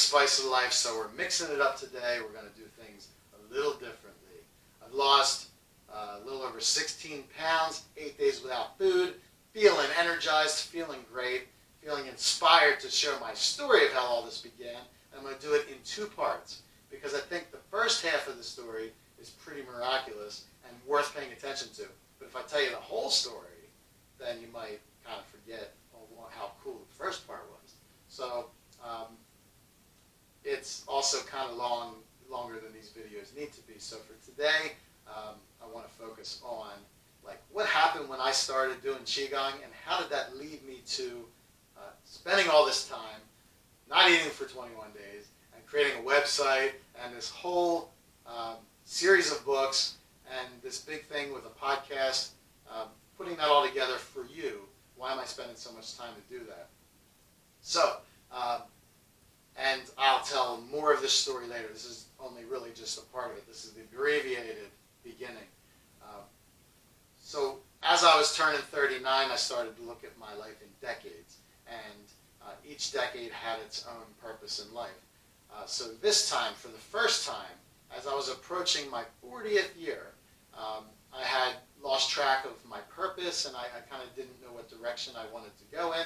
spice of life, so we're mixing it up today. We're going to do things a little differently. I've lost a little over 16 pounds, 8 days without food, feeling energized, feeling great, feeling inspired to share my story of how all this began. And I'm going to do it in two parts, because I think the first half of the story is pretty miraculous and worth paying attention to. But if I tell you the whole story, then you might kind of forget how cool the first part was. So it's also kind of longer than these videos need to be. So for today, I want to focus on what happened when I started doing Qigong, and how did that lead me to spending all this time not eating for 21 days and creating a website and this whole series of books and this big thing with a podcast, putting that all together for you. Why am I spending so much time to do that? So, and I'll tell more of this story later. This is only really just a part of it. This is the abbreviated beginning. So as I was turning 39, I started to look at my life in decades, and each decade had its own purpose in life. So this time, for the first time, as I was approaching my 40th year, I had lost track of my purpose, and I kind of didn't know what direction I wanted to go in.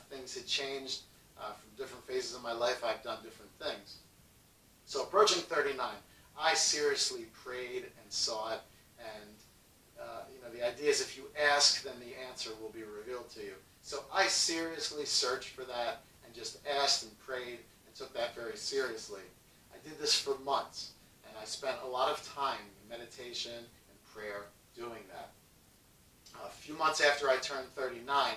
Things had changed from different phases of my life. I've done different things. So approaching 39, I seriously prayed and sought, and the idea is if you ask, then the answer will be revealed to you. So I seriously searched for that and just asked and prayed and took that very seriously. I did this for months, and I spent a lot of time in meditation and prayer doing that. A few months after I turned 39,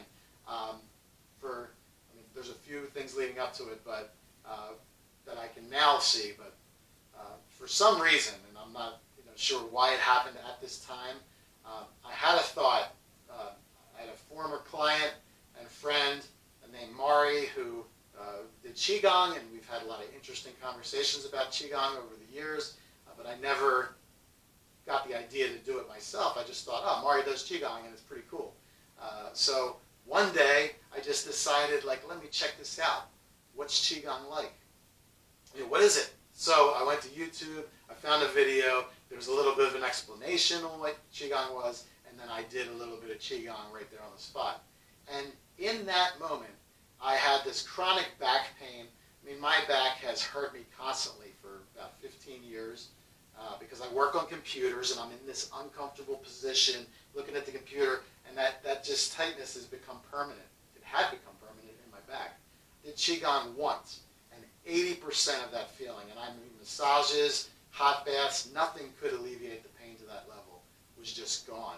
there's a few things leading up to it, but that I can now see. But for some reason, and I'm not sure why it happened at this time, I had a thought. I had a former client and friend named Mari who did Qigong, and we've had a lot of interesting conversations about Qigong over the years, but I never got the idea to do it myself. I just thought, oh, Mari does Qigong, and it's pretty cool. So one day, I just decided, let me check this out. What's Qigong like? What is it? So I went to YouTube, I found a video, there was a little bit of an explanation on what Qigong was, and then I did a little bit of Qigong right there on the spot. And in that moment, I had this chronic back pain. My back has hurt me constantly for about 15 years because I work on computers, and I'm in this uncomfortable position looking at the computer, and that just tightness has become permanent. It had become permanent in my back. I did Qigong once, and 80% of that feeling, and I mean massages, hot baths, nothing could alleviate the pain to that level. It was just gone.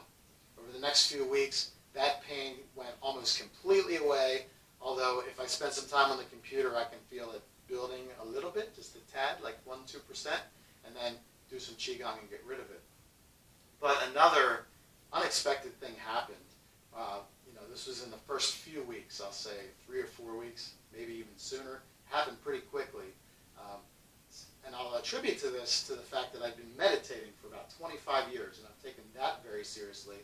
Over the next few weeks, that pain went almost completely away, although if I spend some time on the computer, I can feel it building a little bit, just a tad, like 1-2%, and then do some Qigong and get rid of it. But another unexpected thing happened. This was in the first few weeks, I'll say 3 or 4 weeks, maybe even sooner. It happened pretty quickly. And I'll attribute to this to the fact that I've been meditating for about 25 years, and I've taken that very seriously,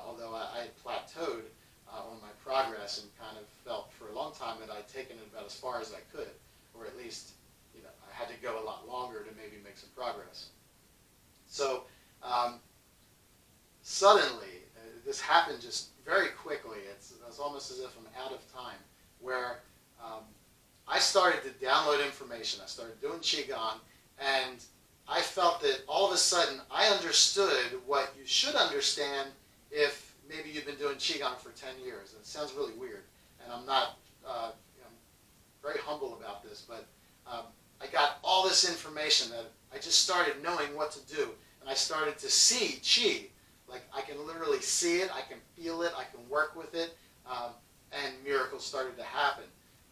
although I had plateaued on my progress and kind of felt for a long time that I'd taken it about as far as I could, or at least I had to go a lot longer to maybe make some progress. So suddenly, this happened just very quickly. It's almost as if I'm out of time, where I started to download information. I started doing Qigong, and I felt that all of a sudden I understood what you should understand if maybe you've been doing Qigong for 10 years. And it sounds really weird, and I'm not I'm very humble about this, but I got all this information that I just started knowing what to do, and I started to see Qi. I can literally see it, I can feel it, I can work with it, and miracles started to happen.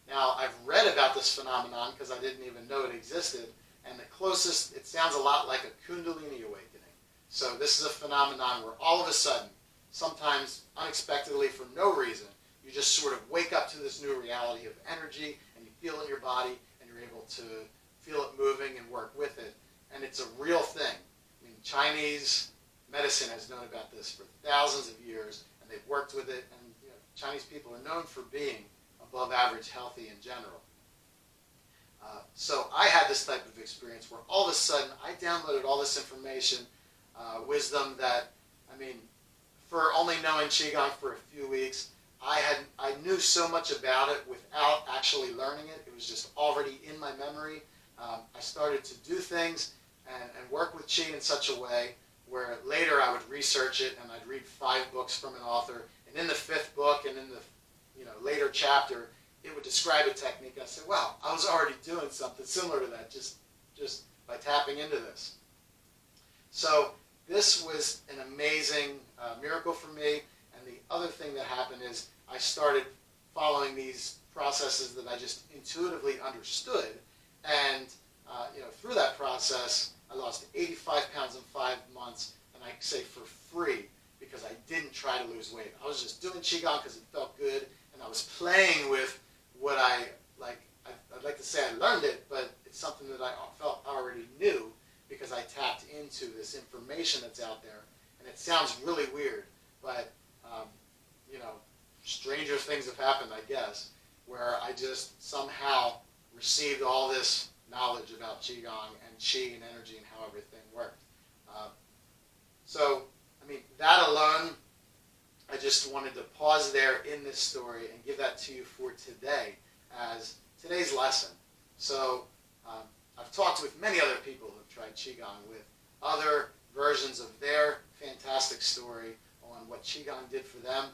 Now, I've read about this phenomenon because I didn't even know it existed, and the closest, it sounds a lot like a Kundalini awakening. So this is a phenomenon where all of a sudden, sometimes unexpectedly for no reason, you just sort of wake up to this new reality of energy, and you feel it in your body, and you're able to feel it moving and work with it. And it's a real thing. Chinese medicine has known about this for thousands of years, and they've worked with it, and Chinese people are known for being above average healthy in general. So I had this type of experience where all of a sudden I downloaded all this information, wisdom that, I mean, for only knowing Qigong for a few weeks, I knew so much about it without actually learning it. It was just already in my memory. I started to do things and work with Qi in such a way where later I would research it and I'd read 5 books from an author, and in the 5th book and in the later chapter, it would describe a technique. I said, wow, I was already doing something similar to that just by tapping into this. So this was an amazing miracle for me. And the other thing that happened is I started following these processes that I just intuitively understood. And through that process, I lost 85 pounds in 5 months, and I say for free, because I didn't try to lose weight. I was just doing Qigong because it felt good, and I was playing with what I'd like to say I learned it, but it's something that I felt I already knew because I tapped into this information that's out there. And it sounds really weird, but stranger things have happened, I guess, where I just somehow received all this knowledge about Qigong and Qi and energy and how everything worked. So, I mean, that alone, I just wanted to pause there in this story and give that to you for today as today's lesson. So, I've talked with many other people who have tried Qigong with other versions of their fantastic story on what Qigong did for them.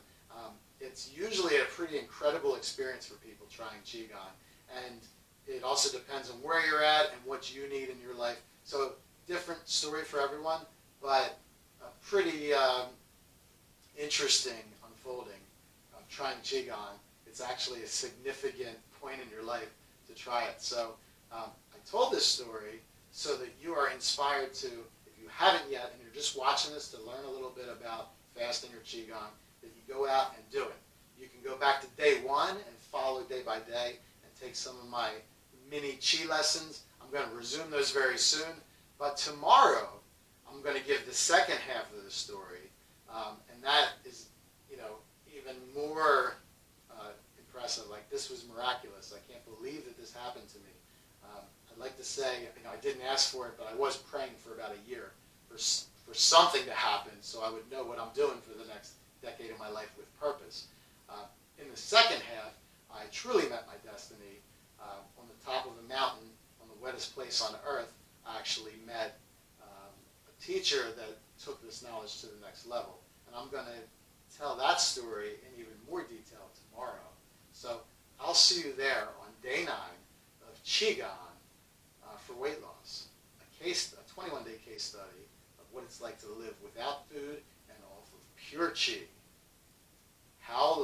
It's usually a pretty incredible experience for people trying Qigong. And it also depends on where you're at and what you need in your life. So, different story for everyone, but a pretty interesting unfolding of trying Qigong. It's actually a significant point in your life to try it. So I told this story so that you are inspired to, if you haven't yet and you're just watching this to learn a little bit about fasting or Qigong, that you go out and do it. You can go back to day 1 and follow day by day and take some of my mini Qi lessons. I'm going to resume those very soon. But tomorrow, I'm going to give the second half of the story. And that is, even more impressive. Like, this was miraculous. I can't believe that this happened to me. I'd like to say, I didn't ask for it, but I was praying for about a year for something to happen so I would know what I'm doing for the next decade of my life with purpose. In the second half, I truly met my destiny. On the top of a mountain, on the wettest place on earth, I actually met a teacher that took this knowledge to the next level. And I'm going to tell that story in even more detail tomorrow. So I'll see you there on day 9 of Qigong for weight loss, a 21-day case study of what it's like to live without food and off of pure Qi. How